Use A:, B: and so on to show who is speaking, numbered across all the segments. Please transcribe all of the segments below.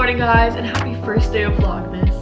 A: morning, guys, and happy first day of Vlogmas.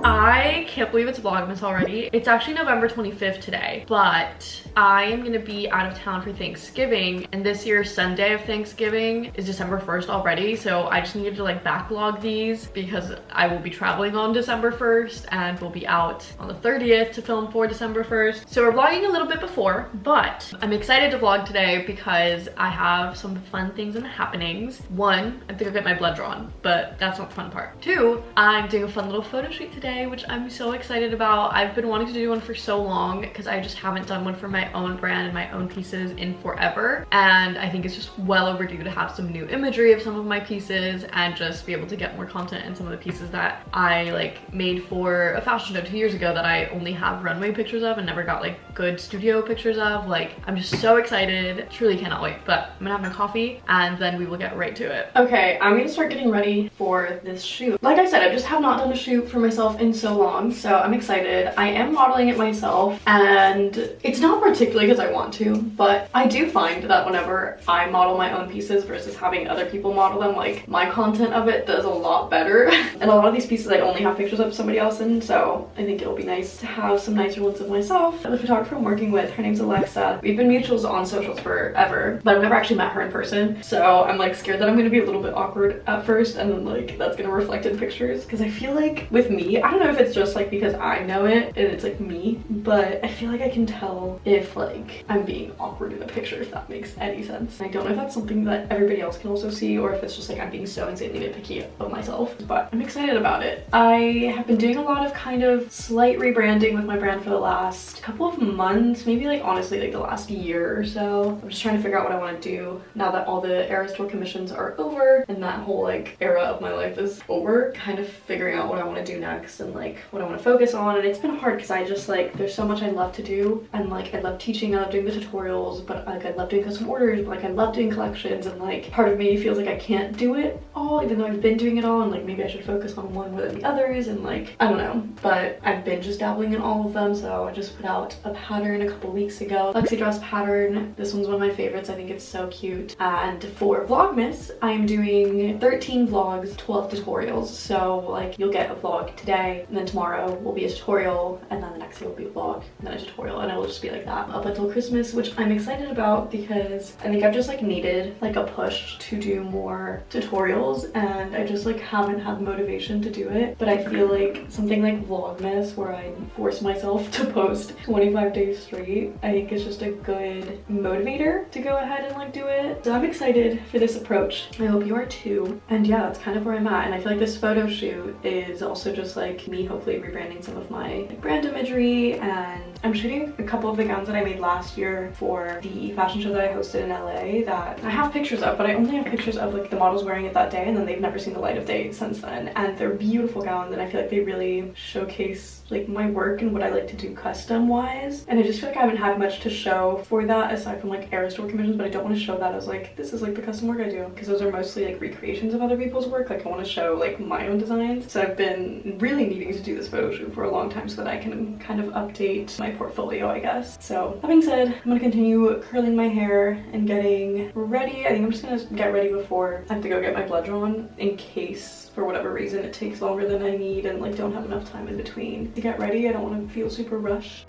A: I can't believe it's Vlogmas already. It's actually November 25th today, but I am gonna be out of town for Thanksgiving, and this year's Sunday of Thanksgiving is December 1st already, so I just needed to like backlog these because I will be traveling on December 1st and we'll be out on the 30th to film for December 1st. So we're vlogging a little bit before, but I'm excited to vlog today because I have some fun things and happenings. One, I think I'll get my blood drawn, but that's not the fun part. Two, I'm doing a fun little photo shoot today, which I'm so excited about. I've been wanting to do one for so long because I just haven't done one for my own brand and my own pieces in forever, and I think it's just well overdue to have some new imagery of some of my pieces and just be able to get more content in some of the pieces that I like made for a fashion show 2 years ago that I only have runway pictures of and never got like good studio pictures of. Like, I'm just so excited, truly cannot wait. But I'm gonna have my coffee and then we will get right to it. Okay, I'm gonna start getting ready for this shoot. Like I said, I just have not done a shoot for myself in so long, so I'm excited. I am modeling it myself, and it's not particularly because I want to, but I do find that whenever I model my own pieces versus having other people model them, like, my content of it does a lot better. And a lot of these pieces I only have pictures of somebody else in, so I think it'll be nice to have some nicer ones of myself. The photographer I'm working with, her name's Alexa. We've been mutuals on socials forever, but I've never actually met her in person, so I'm like scared that I'm gonna be a little bit awkward at first, and then like that's gonna reflect in pictures, because I feel like with me, I don't know if it's just like because I know it and it's like me, but I feel like I can tell if like I'm being awkward in a picture, if that makes any sense. I don't know if that's something that everybody else can also see, or if it's just like I'm being so insanely nitpicky of myself, but I'm excited about it. I have been doing a lot of kind of slight rebranding with my brand for the last couple of months, maybe like honestly like the last year or so. I'm just trying to figure out what I want to do now that all the Eras Tour commissions are over and that whole like era of my life is over. Kind of figuring out what I want to do next and like what I want to focus on, and it's been hard because I just like there's so much I love to do, and like I love teaching, I love doing the tutorials, but like I love doing custom orders, but like I love doing collections, and like part of me feels like I can't do it all even though I've been doing it all, and like maybe I should focus on one more than the others, and like I don't know, but I've been just dabbling in all of them. So I just put out a pattern a couple weeks ago, Lexi dress pattern. This one's one of my favorites. I think it's so cute. And for Vlogmas, I'm doing 13 vlogs, 12 tutorials. So like you'll get a vlog today, and then tomorrow will be a tutorial, and then the next day will be a vlog, and then a tutorial, and it'll just be like that up until Christmas, which I'm excited about because I think I've just like needed like a push to do more tutorials, and I just like haven't had the motivation to do it. But I feel like something like Vlogmas, where I force myself to post 25 days straight, I think it's just a good motivator to go ahead and like do it. So I'm excited for this approach. I hope you are too. And yeah, that's kind of where I'm at. And I feel like this photo shoot is also just like me hopefully rebranding some of my like brand imagery, and I'm shooting a couple of the gowns that I made last year for the fashion show that I hosted in LA that I have pictures of, but I only have pictures of like the models wearing it that day, and then they've never seen the light of day since then. And they're beautiful gowns, and I feel like they really showcase like my work and what I like to do custom wise, and I just feel like I haven't had much to show for that aside from like Eras Tour commissions, but I don't want to show that as like this is like the custom work I do, because those are mostly like recreations of other people's work. Like I want to show like my own designs. So I've been really needing to do this photo shoot for a long time so that I can kind of update my portfolio, I guess. So that being said, I'm gonna continue curling my hair and getting ready. I think I'm just gonna get ready before I have to go get my blood drawn, in case for whatever reason it takes longer than I need and like don't have enough time in between to get ready. I don't want to feel super rushed.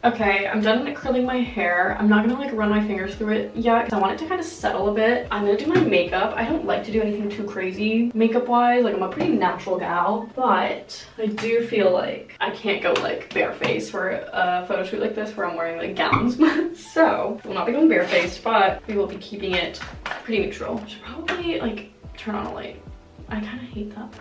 A: Okay, I'm done curling my hair. I'm not gonna like run my fingers through it yet because I want it to kind of settle a bit. I'm gonna do my makeup. I don't like to do anything too crazy makeup wise. Like I'm a pretty natural gal, but I do feel like I can't go like barefaced for a photo shoot like this where I'm wearing like gowns. So we'll not be going barefaced, but we will be keeping it pretty neutral. Should probably like turn on a light. I kind of hate that.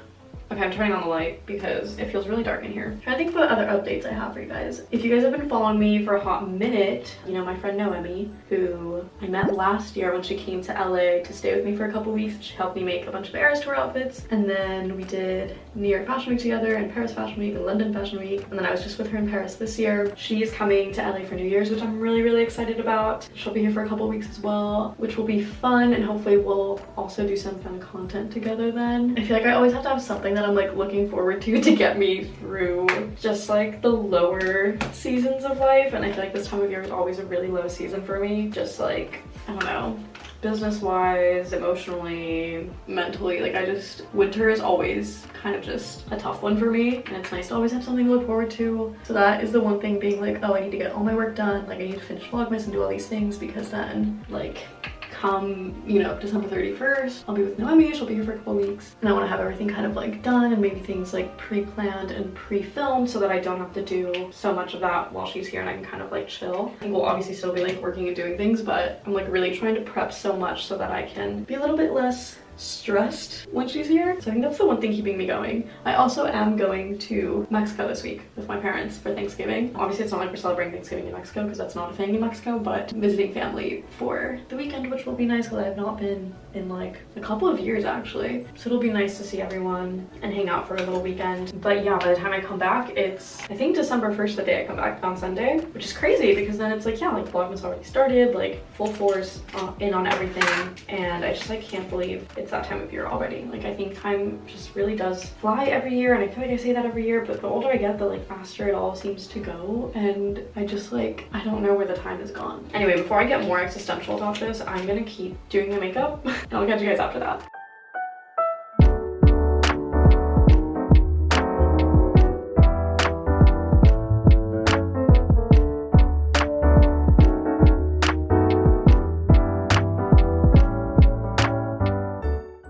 A: Okay, I'm turning on the light because it feels really dark in here. I'm trying to think what other updates I have for you guys. If you guys have been following me for a hot minute, you know my friend Noemi, who I met last year when she came to LA to stay with me for a couple weeks. She helped me make a bunch of Eras Tour outfits, and then we did New York Fashion Week together, and Paris Fashion Week, and London Fashion Week, and then I was just with her in Paris this year. She's coming to LA for New Year's, which I'm really excited about. She'll be here for a couple weeks as well, which will be fun, and hopefully we'll also do some fun content together then. I feel like I always have to have something that I'm like looking forward to get me through just like the lower seasons of life, and I feel like this time of year is always a really low season for me, just like, I don't know, business-wise, emotionally, mentally. Like winter is always kind of just a tough one for me, and it's nice to always have something to look forward to. So that is the one thing, being like, oh, I need to get all my work done, like I need to finish Vlogmas and do all these things, because then like come, you know, December 31st, I'll be with Noemi. She'll be here for a couple weeks, and I want to have everything kind of like done, and maybe things like pre-planned and pre-filmed, so that I don't have to do so much of that while she's here, and I can kind of like chill. I think we'll obviously still be like working and doing things, but I'm like really trying to prep so much so that I can be a little bit less stressed when she's here. So I think that's the one thing keeping me going. I also am going to Mexico this week with my parents for Thanksgiving. Obviously it's not like we're celebrating Thanksgiving in Mexico, because that's not a thing in Mexico, but visiting family for the weekend, which will be nice because I have not been in like a couple of years actually. So it'll be nice to see everyone and hang out for a little weekend. But yeah, by the time I come back, it's I think December 1st, the day I come back on Sunday, which is crazy because then it's like, yeah, like Vlogmas already started, like full force in on everything, and I just like can't believe it's that time of year already. Like I think time just really does fly every year, and I feel like I say that every year, but the older I get, the like faster it all seems to go, and I just like, I don't know where the time is gone. Anyway, before I get more existential about this, I'm gonna keep doing my makeup and I'll catch you guys after that.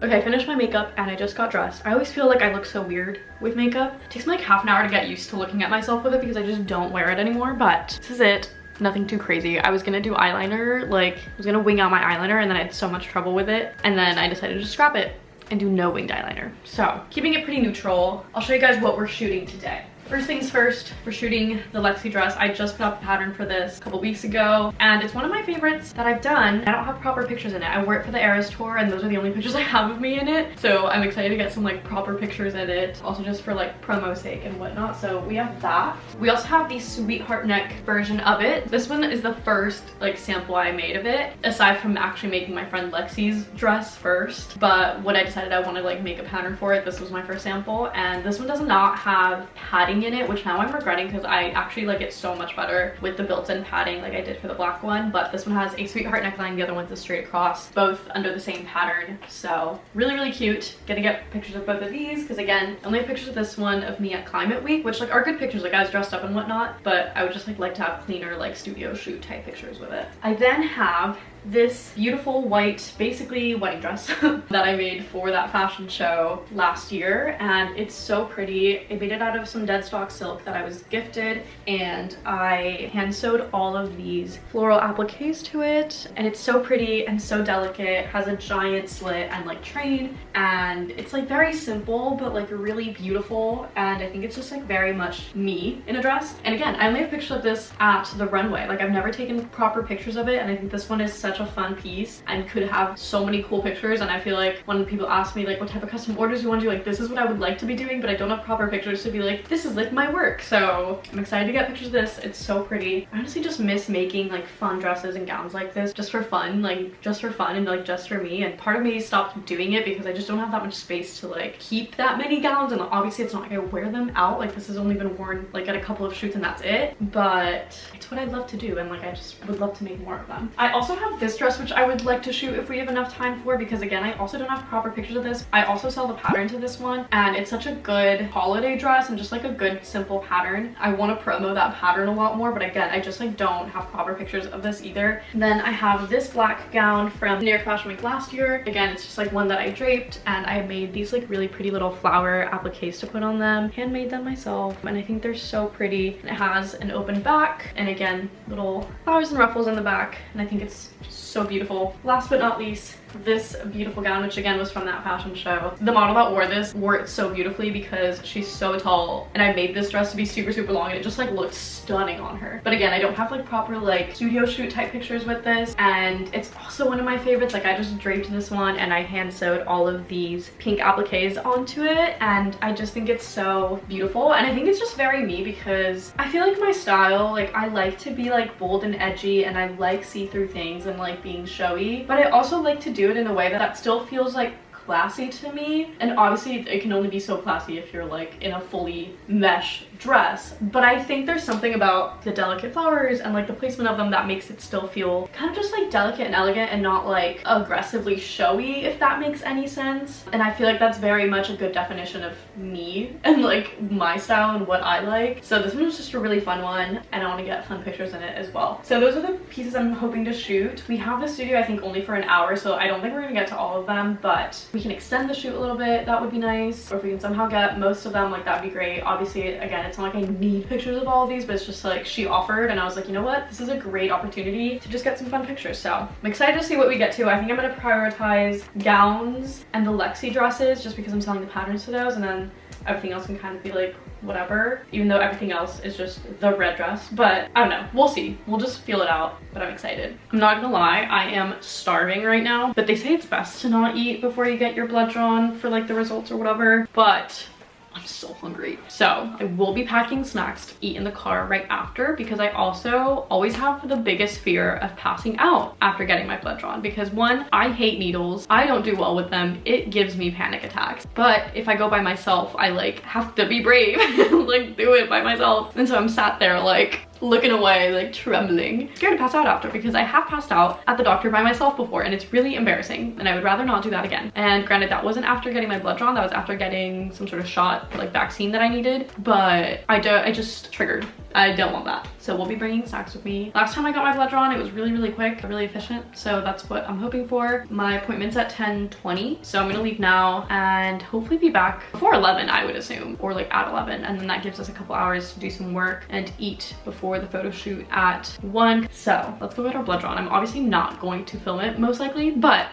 A: Okay, I finished my makeup and I just got dressed. I always feel like I look so weird with makeup. It takes me like half an hour to get used to looking at myself with it because I just don't wear it anymore, but this is it. Nothing too crazy. I was gonna do eyeliner, like I was gonna wing out my eyeliner, and then I had so much trouble with it, and then I decided to just scrap it and do no winged eyeliner. So keeping it pretty neutral, I'll show you guys what we're shooting today. First things first, we're shooting the Lexi dress. I just put up a pattern for this a couple weeks ago, and it's one of my favorites that I've done. I don't have proper pictures in it. I wore it for the Eras Tour, and those are the only pictures I have of me in it. So I'm excited to get some like proper pictures in it, also just for like promo sake and whatnot. So we have that. We also have the sweetheart neck version of it. This one is the first like sample I made of it, aside from actually making my friend Lexi's dress first. But when I decided I wanted to like make a pattern for it, this was my first sample, and this one does not have padding in it, which now I'm regretting because I actually like it so much better with the built-in padding like I did for the black one. But this one has a sweetheart neckline, the other one's a straight across, both under the same pattern. So really cute. Gonna get pictures of both of these because again, I only have pictures of this one of me at Climate Week, which like are good pictures, like I was dressed up and whatnot, but I would just like to have cleaner like studio shoot type pictures with it. I then have this beautiful white, basically wedding dress that I made for that fashion show last year, and it's so pretty. I made it out of some dead stock silk that I was gifted, and I hand sewed all of these floral appliques to it, and it's so pretty and so delicate. It has a giant slit and like train, and it's like very simple but like really beautiful, and I think it's just like very much me in a dress. And again, I only have pictures of this at the runway. Like I've never taken proper pictures of it, and I think this one is such a fun piece and could have so many cool pictures. And I feel like when people ask me like what type of custom orders you want to do, like this is what I would like to be doing, but I don't have proper pictures to be like, this is like my work. So I'm excited to get pictures of this. It's so pretty. I honestly just miss making like fun dresses and gowns like this just for fun, like just for fun and like just for me. And part of me stopped doing it because I just don't have that much space to like keep that many gowns, and obviously it's not like I wear them out. Like this has only been worn like at a couple of shoots and that's it, but it's what I love to do, and like I just would love to make more of them. I also have this dress which I would like to shoot if we have enough time for, because again, I also don't have proper pictures of this. I also sell the pattern to this one, and it's such a good holiday dress and just like a good simple pattern. I want to promo that pattern a lot more, but again, I just like don't have proper pictures of this either. Then I have this black gown from New York Fashion Week last year. Again, it's just like one that I draped, and I made these like really pretty little flower appliques to put on them. Handmade them myself, and I think they're so pretty. And it has an open back, and again, little flowers and ruffles in the back, and I think it's just so beautiful. Last but not least, this beautiful gown, which again was from that fashion show. The model that wore this wore it so beautifully because she's so tall, and I made this dress to be super, super long, and it just like looked stunning on her. But again, I don't have like proper like studio shoot type pictures with this, and it's also one of my favorites. Like, I just draped this one and I hand sewed all of these pink appliques onto it, and I just think it's so beautiful. And I think it's just very me because I feel like my style, like I like to be like bold and edgy, and I like see-through things and like being showy, but I also like to do it in a way that still feels like classy to me. And obviously it can only be so classy if you're like in a fully mesh dress, but I think there's something about the delicate flowers and like the placement of them that makes it still feel kind of just like delicate and elegant and not like aggressively showy, if that makes any sense. And I feel like that's very much a good definition of me and like my style and what I like. So this one was just a really fun one, and I want to get fun pictures in it as well. So those are the pieces I'm hoping to shoot. We have the studio I think only for an hour, so I don't think we're gonna get to all of them, but we can extend the shoot a little bit. That would be nice. Or if we can somehow get most of them, like that'd be great. Obviously, again, it's not like I need pictures of all of these, but it's just like she offered, and I was like, you know what, this is a great opportunity to just get some fun pictures. So I'm excited to see what we get to. I think I'm gonna prioritize gowns and the Lexi dresses just because I'm selling the patterns to those, and then everything else can kind of be like whatever, even though everything else is just the red dress. But I don't know, we'll see, we'll just feel it out. But I'm excited. I'm not gonna lie, I am starving right now, but they say it's best to not eat before you get your blood drawn for like the results or whatever, but I'm so hungry. So I will be packing snacks to eat in the car right after, because I also always have the biggest fear of passing out after getting my blood drawn, because one, I hate needles. I don't do well with them. It gives me panic attacks. But if I go by myself, I like have to be brave like do it by myself. And so I'm sat there like looking away, like trembling, scared to pass out after, because I have passed out at the doctor by myself before, and it's really embarrassing, and I would rather not do that again. And granted, that wasn't after getting my blood drawn, that was after getting some sort of shot, like vaccine that I needed, but I just triggered. I don't want that. So we'll be bringing snacks with me. Last time I got my blood drawn, it was really, really quick, really efficient. So that's what I'm hoping for. My appointment's at 10:20. So I'm gonna leave now and hopefully be back before 11, I would assume, or like at 11. And then that gives us a couple hours to do some work and eat before the photo shoot at 1. So let's go get our blood drawn. I'm obviously not going to film it, most likely, but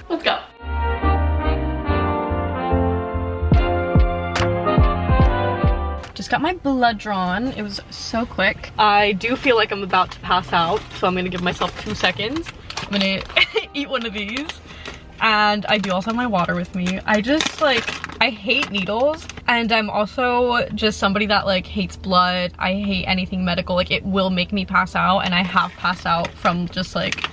A: let's go. Just got my blood drawn. It was so quick. I do feel like I'm about to pass out, so I'm gonna give myself 2 seconds. I'm gonna eat one of these. And I do also have my water with me. I just like, I hate needles, and I'm also just somebody that like hates blood. I hate anything medical. Like, it will make me pass out, and I have passed out from just like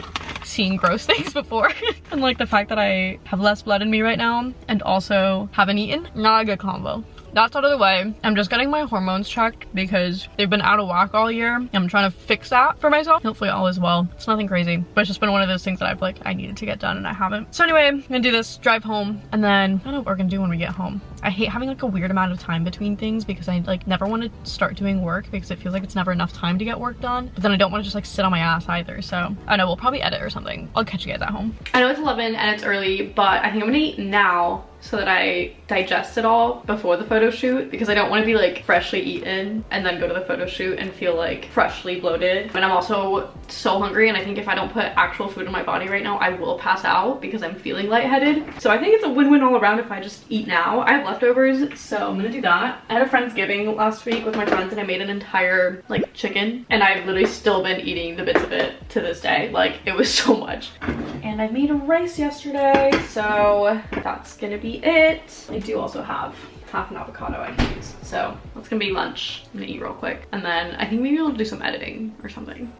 A: seeing gross things before. And like the fact that I have less blood in me right now and also haven't eaten, not a good combo. That's out of the way. I'm just getting my hormones checked because they've been out of whack all year. I'm trying to fix that for myself. Hopefully all is well. It's nothing crazy, but it's just been one of those things that I've like, I needed to get done and I haven't. So anyway, I'm gonna do this, drive home, and then I don't know what we're gonna do when we get home. I hate having like a weird amount of time between things because I like never want to start doing work because it feels like it's never enough time to get work done. But then I don't want to just like sit on my ass either. So I don't know, we'll probably edit or something. I'll catch you guys at home. I know it's 11 and it's early, but I think I'm gonna eat now so that I digest it all before the photo shoot, because I don't want to be like freshly eaten and then go to the photo shoot and feel like freshly bloated. And I'm also so hungry, and I think if I don't put actual food in my body right now, I will pass out because I'm feeling lightheaded. So I think it's a win-win all around if I just eat now. I have leftovers, so I'm gonna do that. I had a Friendsgiving last week with my friends and I made an entire like chicken, and I've literally still been eating the bits of it to this day. Like, it was so much. And I made a rice yesterday, so that's gonna be it. I do also have half an avocado I can use, so that's gonna be lunch. I'm gonna eat real quick, and then I think maybe we'll do some editing or something.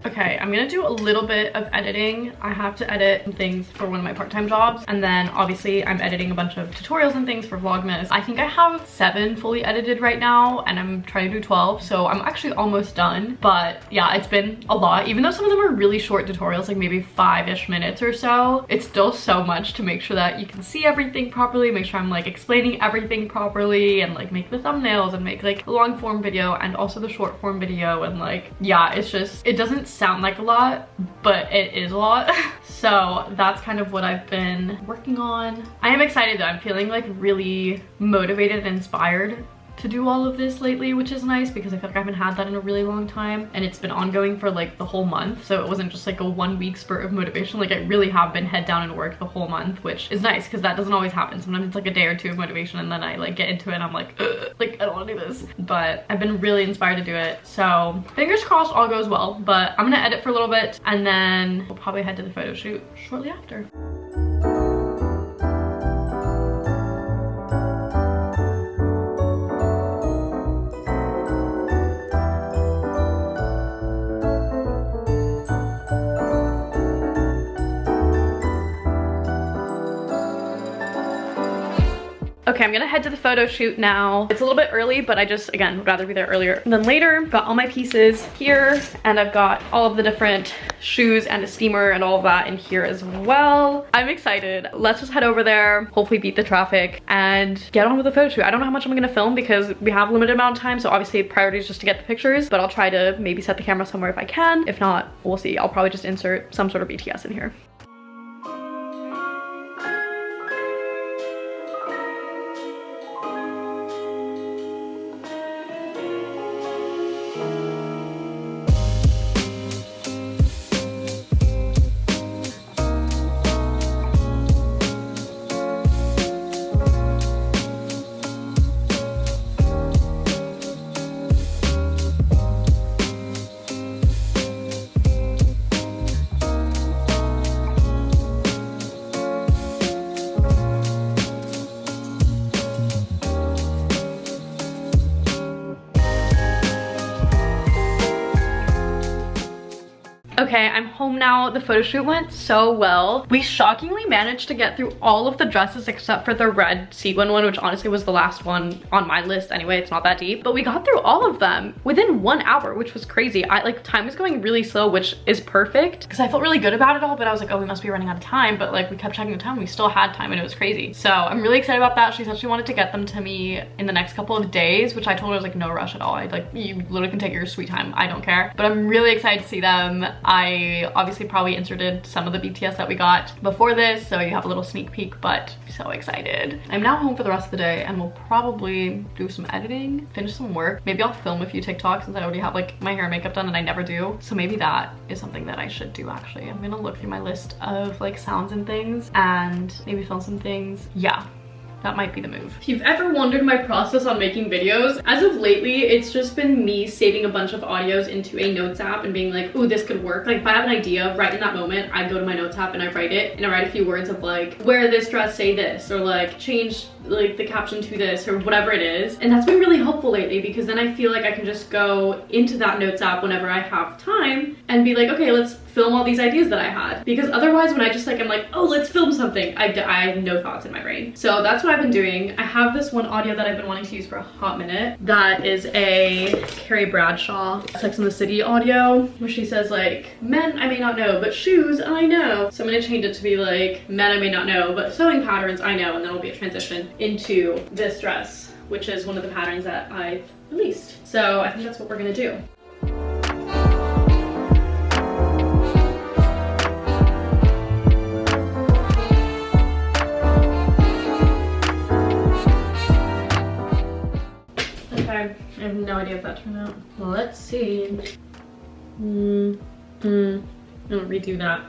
A: Okay, I'm gonna do a little bit of editing. I have to edit some things for one of my part-time jobs, and then obviously I'm editing a bunch of tutorials and things for Vlogmas. I think I have 7 fully edited right now, and I'm trying to do 12, so I'm actually almost done. But yeah, it's been a lot. Even though some of them are really short tutorials, like maybe 5-ish minutes or so, it's still so much to make sure that you can see everything properly, make sure I'm like explaining everything properly, and like make the thumbnails and make like the long form video and also the short form video. And like, yeah, it's just, it doesn't sound like a lot, but it is a lot. So that's kind of what I've been working on. I am excited though. I'm feeling like really motivated and inspired to do all of this lately, which is nice because I feel like I haven't had that in a really long time, and it's been ongoing for like the whole month, so it wasn't just like a 1 week spurt of motivation. Like I really have been head down and work the whole month, which is nice because that doesn't always happen. Sometimes it's like a day or two of motivation and then I like get into it and I'm like, ugh, like I don't want to do this. But I've been really inspired to do it, so fingers crossed all goes well. But I'm gonna edit for a little bit and then we'll probably head to the photo shoot shortly after. Okay, I'm gonna head to the photo shoot now. It's a little bit early, but I just, again, would rather be there earlier than later. Got all my pieces here, and I've got all of the different shoes and a steamer and all of that in here as well. I'm excited. Let's just head over there, hopefully beat the traffic, and get on with the photo shoot. I don't know how much I'm gonna film because we have a limited amount of time, so obviously priority is just to get the pictures, but I'll try to maybe set the camera somewhere if I can. If not, we'll see. I'll probably just insert some sort of BTS in here. Okay, I'm home now. The photo shoot went so well. We shockingly managed to get through all of the dresses except for the red sequin one, which honestly was the last one on my list anyway. It's not that deep, but we got through all of them within 1 hour, which was crazy. Time was going really slow, which is perfect because I felt really good about it all, but I was like, oh, we must be running out of time. But like we kept checking the time, we still had time, and it was crazy. So I'm really excited about that. She said she wanted to get them to me in the next couple of days, which I told her was like no rush at all. You literally can take your sweet time. I don't care. But I'm really excited to see them. I obviously probably inserted some of the BTS that we got before this, so you have a little sneak peek, but so excited. I'm now home for the rest of the day and we'll probably do some editing, finish some work. Maybe I'll film a few TikToks since I already have like my hair and makeup done and I never do. So maybe that is something that I should do actually. I'm gonna look through my list of like sounds and things and maybe film some things. Yeah. That might be the move. If you've ever wondered my process on making videos, as of lately, it's just been me saving a bunch of audios into a notes app and being like, ooh, this could work. Like if I have an idea right in that moment, I go to my notes app and I write it, and I write a few words of like, wear this dress, say this, or like change like the caption to this, or whatever it is. And that's been really helpful lately because then I feel like I can just go into that notes app whenever I have time and be like, okay, let's film all these ideas that I had. Because otherwise when I just like, I'm like, oh, let's film something, I have no thoughts in my brain. So that's what I've been doing. I have this one audio that I've been wanting to use for a hot minute. That is a Carrie Bradshaw Sex and the City audio where she says like, men I may not know, but shoes I know. So I'm gonna change it to be like, men I may not know, but sewing patterns I know, and then it'll be a transition into this dress, which is one of the patterns that I've released. So I think that's what we're gonna do. Okay, I have no idea if that turned out. Well, let's see. I'm gonna redo that.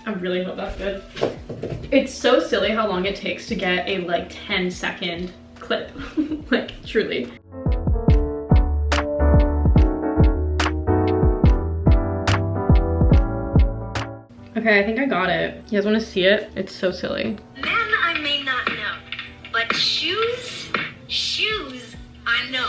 A: I really hope that's good. It's so silly how long it takes to get a like 10-second clip. Like, truly. Okay, I think I got it. You guys wanna see it? It's so silly.
B: Men I may not know, but shoes I know.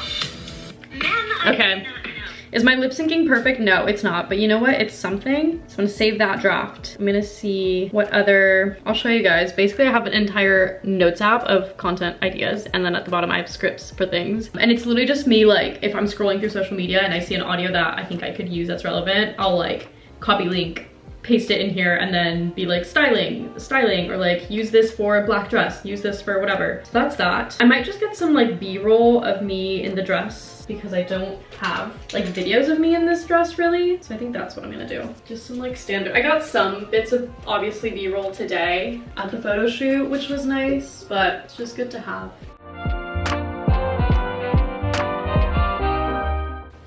B: Men I may not know.
A: Is my lip syncing perfect? No, it's not, but you know what? It's something. So I'm gonna save that draft. I'm gonna see what other, I'll show you guys. Basically, I have an entire notes app of content ideas, and then at the bottom I have scripts for things. And it's literally just me, like, if I'm scrolling through social media and I see an audio that I think I could use that's relevant, I'll like copy link,
C: paste it in here and then be like styling, or like use this for a black dress, use this for whatever. So that's that. I might just get some like B-roll of me in the dress because I don't have like videos of me in this dress really. So I think that's what I'm gonna do. Just some like standard. I got some bits of obviously B-roll today at the photo shoot, which was nice, but it's just good to have.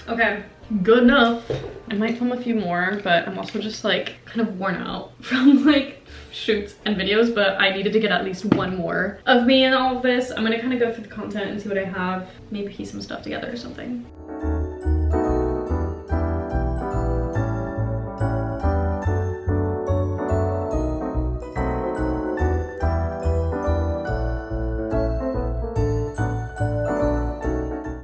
C: Okay, good enough. I might film a few more, but I'm also just like kind of worn out from like shoots and videos, but I needed to get at least one more of me in all of this. I'm gonna kind of go through the content and see what I have, maybe piece some stuff together or something.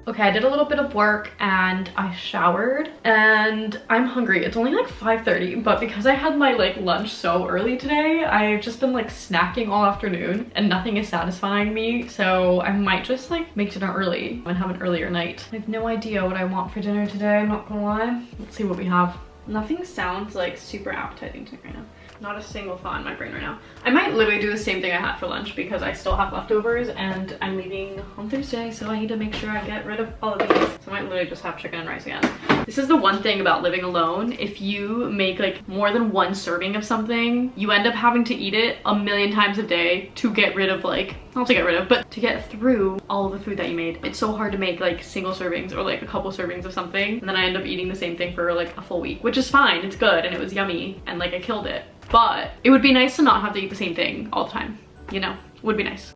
C: Okay, I did a little bit of work and I showered and I'm hungry. It's only like 5:30, but because I had my like lunch so early today, I've just been like snacking all afternoon and nothing is satisfying me. So I might just like make dinner early and have an earlier night. I have no idea what I want for dinner today, I'm not gonna lie. Let's see what we have. Nothing sounds like super appetizing to me right now. Not a single thought in my brain right now. I might literally do the same thing I had for lunch because I still have leftovers and I'm leaving on Thursday, so I need to make sure I get rid of all of these. So I might literally just have chicken and rice again. This is the one thing about living alone. If you make like more than one serving of something, you end up having to eat it a million times a day to get rid of like, not to get rid of, but to get through all of the food that you made. It's so hard to make like single servings or like a couple servings of something, and then I end up eating the same thing for like a full week, which is fine, it's good and it was yummy and like I killed it. But it would be nice to not have to eat the same thing all the time, you know, would be nice.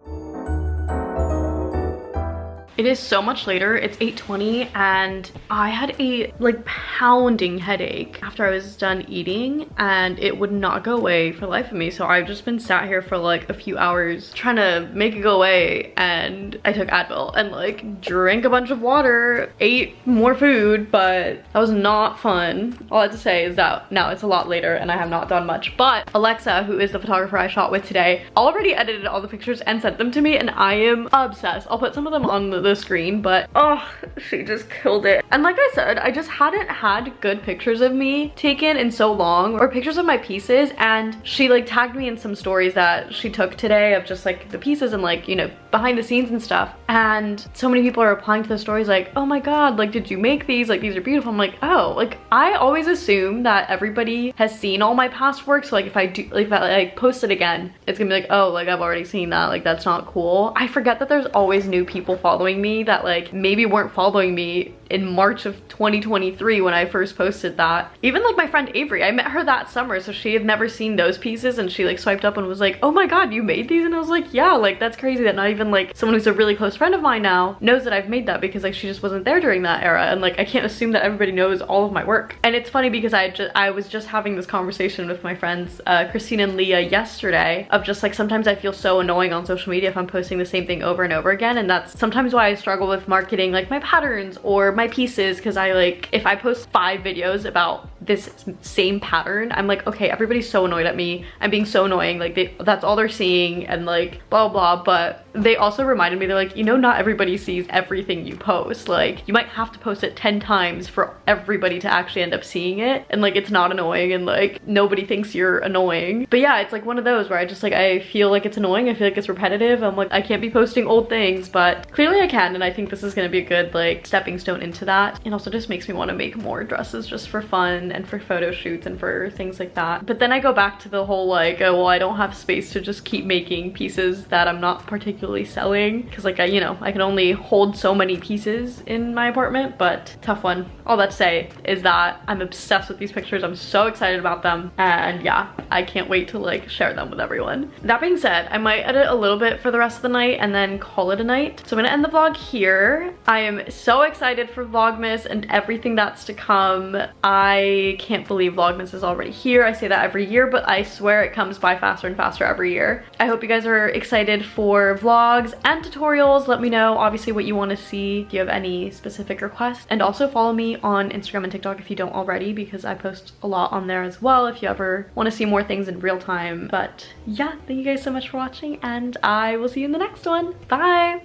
C: It is so much later, it's 8:20 and I had a like pounding headache after I was done eating and it would not go away for the life of me. So I've just been sat here for like a few hours trying to make it go away, and I took Advil and like drank a bunch of water, ate more food, but that was not fun. All I have to say is that now it's a lot later and I have not done much, but Alexa, who is the photographer I shot with today, already edited all the pictures and sent them to me and I am obsessed. I'll put some of them on the screen, but oh, she just killed it. And like I said, I just hadn't had good pictures of me taken in so long, or pictures of my pieces, and she like tagged me in some stories that she took today of just like the pieces and like, you know, behind the scenes and stuff, and so many people are replying to the stories like, oh my god, like did you make these, like these are beautiful. I'm like, oh, like I always assume that everybody has seen all my past work, so like if I do, like if I like post it again, it's gonna be like, oh, like I've already seen that, like that's not cool. I forget that there's always new people following me that like maybe weren't following me in March of 2023 when I first posted that. Even like my friend Avery, I met her that summer, so she had never seen those pieces and she like swiped up and was like, oh my god, you made these? And I was like, yeah, like that's crazy that not even like someone who's a really close friend of mine now knows that I've made that, because like she just wasn't there during that era, and like I can't assume that everybody knows all of my work. And it's funny because I was just having this conversation with my friends Christine and Leah yesterday of just like sometimes I feel so annoying on social media if I'm posting the same thing over and over again, and that's sometimes why I struggle with marketing like my patterns or my pieces, because I like, if I post 5 videos about this same pattern, I'm like, okay, everybody's so annoyed at me, I'm being so annoying, like that's all they're seeing and like blah blah. But they also reminded me, they're like, you know, not everybody sees everything you post, like you might have to post it 10 times for everybody to actually end up seeing it, and like it's not annoying and like nobody thinks you're annoying. But yeah, it's like one of those where I just like, I feel like it's annoying, I feel like it's repetitive, I'm like, I can't be posting old things, but clearly I can, and I think this is gonna be a good like stepping stone into that. It also just makes me want to make more dresses just for fun and for photo shoots and for things like that. But then I go back to the whole like, oh well, I don't have space to just keep making pieces that I'm not particularly selling, because like you know, I can only hold so many pieces in my apartment. But tough one. All that to say is that I'm obsessed with these pictures, I'm so excited about them, and yeah, I can't wait to like share them with everyone. That being said, I might edit a little bit for the rest of the night and then call it a night. So I'm gonna end the vlog here. I am so excited for Vlogmas and everything that's to come. I can't believe Vlogmas is already here. I say that every year, but I swear it comes by faster and faster every year. I hope you guys are excited for vlogs and tutorials. Let me know obviously what you want to see, if you have any specific requests, and also follow me on Instagram and TikTok if you don't already, because I post a lot on there as well if you ever want to see more things in real time. But yeah, thank you guys so much for watching, and I will see you in the next one. Bye!